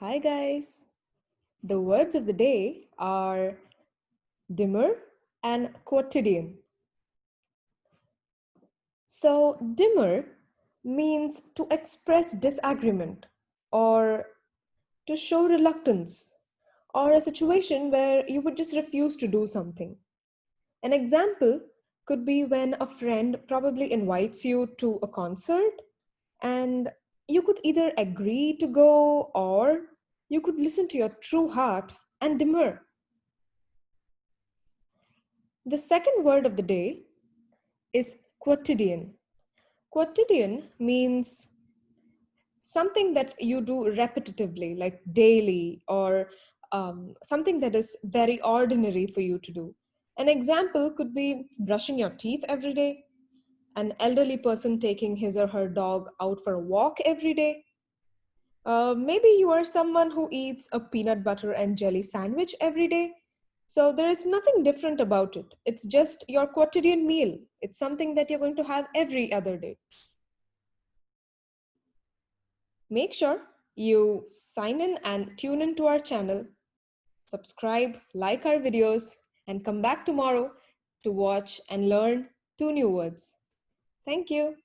Hi guys. The words of the day are Demur and Quotidian. So, Demur means to express disagreement or to show reluctance or a situation where you would just refuse to do something. An example could be when a friend probably invites you to a concert and you could either agree to go or you could listen to your true heart and demur. The second word of the day is quotidian. Quotidian means something that you do repetitively, like daily, or something that is very ordinary for you to do. An example could be brushing your teeth every day, an elderly person taking his or her dog out for a walk every day. Maybe you are someone who eats a peanut butter and jelly sandwich every day. So there is nothing different about it. It's just your quotidian meal. It's something that you're going to have every other day. Make sure you sign in and tune into our channel, subscribe, like our videos, and come back tomorrow to watch and learn two new words. Thank you.